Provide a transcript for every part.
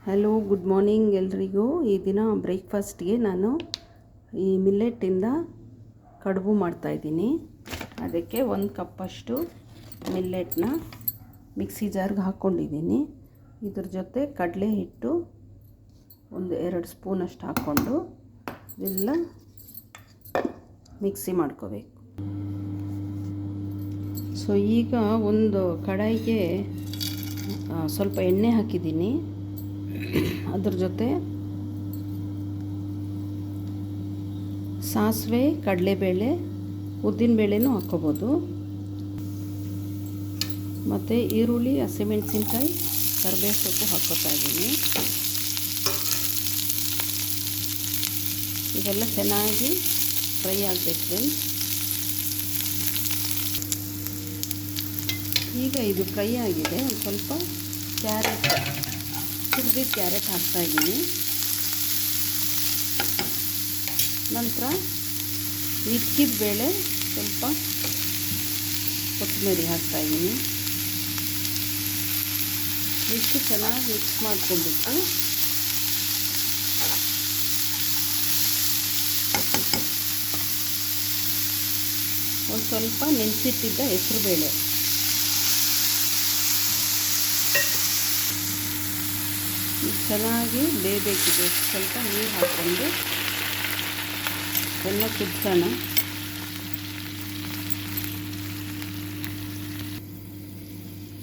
Hello, good morning ಎಲ್ರಿಗೂ. ಈ ದಿನ ಬ್ರೇಕ್ಫಾಸ್ಟ್ಗೆ ನಾನು ಈ ಮಿಲ್ಲೆಟ್ಟಿಂದ ಕಡುಬು ಮಾಡ್ತಾಯಿದ್ದೀನಿ. ಅದಕ್ಕೆ 1 ಕಪ್ಪಷ್ಟು ಮಿಲ್ಲೆಟ್ನ ಮಿಕ್ಸಿ ಜಾರ್ಗೆ ಹಾಕ್ಕೊಂಡಿದ್ದೀನಿ. ಇದ್ರ ಜೊತೆ ಕಡಲೆ ಹಿಟ್ಟು 2 ಸ್ಪೂನಷ್ಟು ಹಾಕ್ಕೊಂಡು ಎಲ್ಲ ಮಿಕ್ಸಿ ಮಾಡ್ಕೋಬೇಕು. ಸೊ ಈಗ ಒಂದು ಕಡಾಯಿಗೆ ಸ್ವಲ್ಪ ಎಣ್ಣೆ ಹಾಕಿದ್ದೀನಿ. ಅದ್ರ ಜೊತೆ ಸಾಸಿವೆ, ಕಡಲೆಬೇಳೆ, ಉದ್ದಿನಬೇಳೆನೂ ಹಾಕ್ಕೋಬೋದು. ಮತ್ತು ಈರುಳ್ಳಿ, ಹಸಿಮೆಣಸಿನ್ಕಾಯಿ, ಕರಿಬೇವು ಸೊಪ್ಪು ಹಾಕ್ಕೋತಾ ಇದ್ದೀನಿ. ಇದೆಲ್ಲ ಚೆನ್ನಾಗಿ ಫ್ರೈ ಆಗಬೇಕು ಫ್ರೆಂಡ್ಸ್. ಈಗ ಇದು ಫ್ರೈ ಆಗಿದೆ. ಒಂದು ಸ್ವಲ್ಪ ತುರಿದಿದ್ದ ಕ್ಯಾರೆಟ್ ಹಾಕ್ತಾಯಿದ್ದೀನಿ. ನಂತರ ಇಕ್ಕಿದ ಬೇಳೆ, ಸ್ವಲ್ಪ ಕೊತ್ತಂಬರಿ ಹಾಕ್ತಾಯಿದ್ದೀನಿ. ಇಷ್ಟು ಚೆನ್ನಾಗಿ ಮಿಕ್ಸ್ ಮಾಡ್ಕೊಂಡ್ಬಿಟ್ಟು ಒಂದು ಸ್ವಲ್ಪ ನೆನೆಸಿಟ್ಟಿದ್ದ ಹೆಸರುಬೇಳೆ, ಚೆನ್ನಾಗಿ ಬೇಯಬೇಕಿದೆ. ಸ್ವಲ್ಪ ನೀರು ಹಾಕ್ಕೊಂಡು ಎಲ್ಲ ಕುದಿಸೋಣ.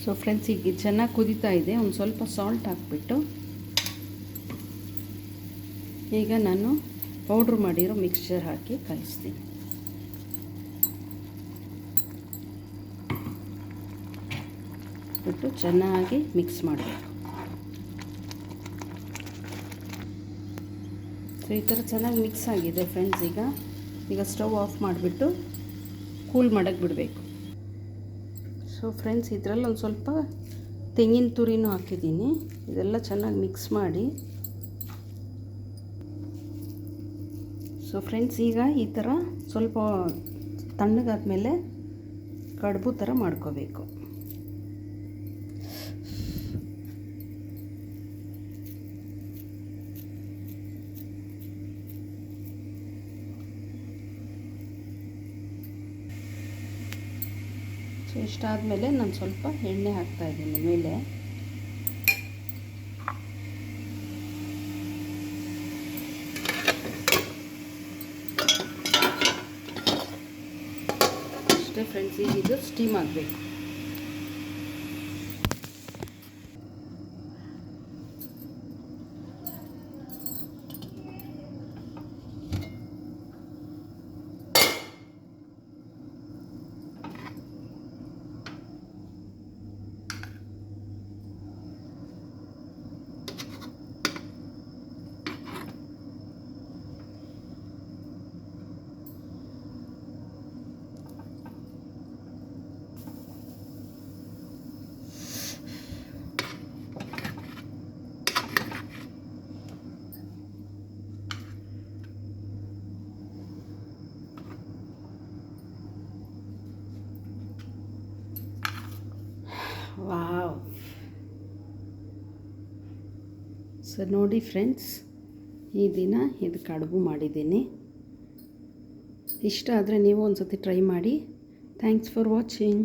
ಸೊ ಫ್ರೆಂಡ್ಸ್, ಈಗ ಚೆನ್ನಾಗಿ ಕುದೀತಾ ಇದೆ. ಒಂದು ಸ್ವಲ್ಪ ಸಾಲ್ಟ್ ಹಾಕ್ಬಿಟ್ಟು ಈಗ ನಾನು ಪೌಡ್ರ್ ಮಾಡಿರೋ ಮಿಕ್ಸ್ಚರ್ ಹಾಕಿ ಕಲಿಸ್ತೀನಿ. ಬಿಟ್ಟು ಚೆನ್ನಾಗಿ ಮಿಕ್ಸ್ ಮಾಡಬೇಕು. ಸೊ ಈ ಥರ ಚೆನ್ನಾಗಿ ಮಿಕ್ಸ್ ಆಗಿದೆ ಫ್ರೆಂಡ್ಸ್. ಈಗ ಸ್ಟವ್ ಆಫ್ ಮಾಡಿಬಿಟ್ಟು ಕೂಲ್ ಮಾಡೋಕ್ಕೆ ಬಿಡಬೇಕು. ಸೊ ಫ್ರೆಂಡ್ಸ್, ಇದರಲ್ಲಿ ಒಂದು ಸ್ವಲ್ಪ ತೆಂಗಿನ ತುರಿನೂ ಹಾಕಿದ್ದೀನಿ. ಇದೆಲ್ಲ ಚೆನ್ನಾಗಿ ಮಿಕ್ಸ್ ಮಾಡಿ. ಸೊ ಫ್ರೆಂಡ್ಸ್, ಈಗ ಈ ಥರ ಸ್ವಲ್ಪ ತಣ್ಣಗಾದ್ಮೇಲೆ ಕಡುಬು ಥರ ಮಾಡ್ಕೋಬೇಕು. ಸೊ ಇಷ್ಟಾದಮೇಲೆ ನಾನು ಸ್ವಲ್ಪ ಎಣ್ಣೆ ಹಾಕ್ತಾಯಿದ್ದೀನಿ ಮೇಲೆ. ಅಷ್ಟೇ ಫ್ರೆಂಡ್ಸ್, ಈಗ ಇದು ಸ್ಟೀಮ್ ಆಗಬೇಕು. ವಾವ್! ಸೊ ನೋಡಿ ಫ್ರೆಂಡ್ಸ್, ಈ ದಿನ ಇದು ಕಡುಬು ಮಾಡಿದ್ದೀನಿ. ಇಷ್ಟ ಆದರೆ ನೀವು ಒಂದು ಸತಿ ಟ್ರೈ ಮಾಡಿ. Thanks for watching.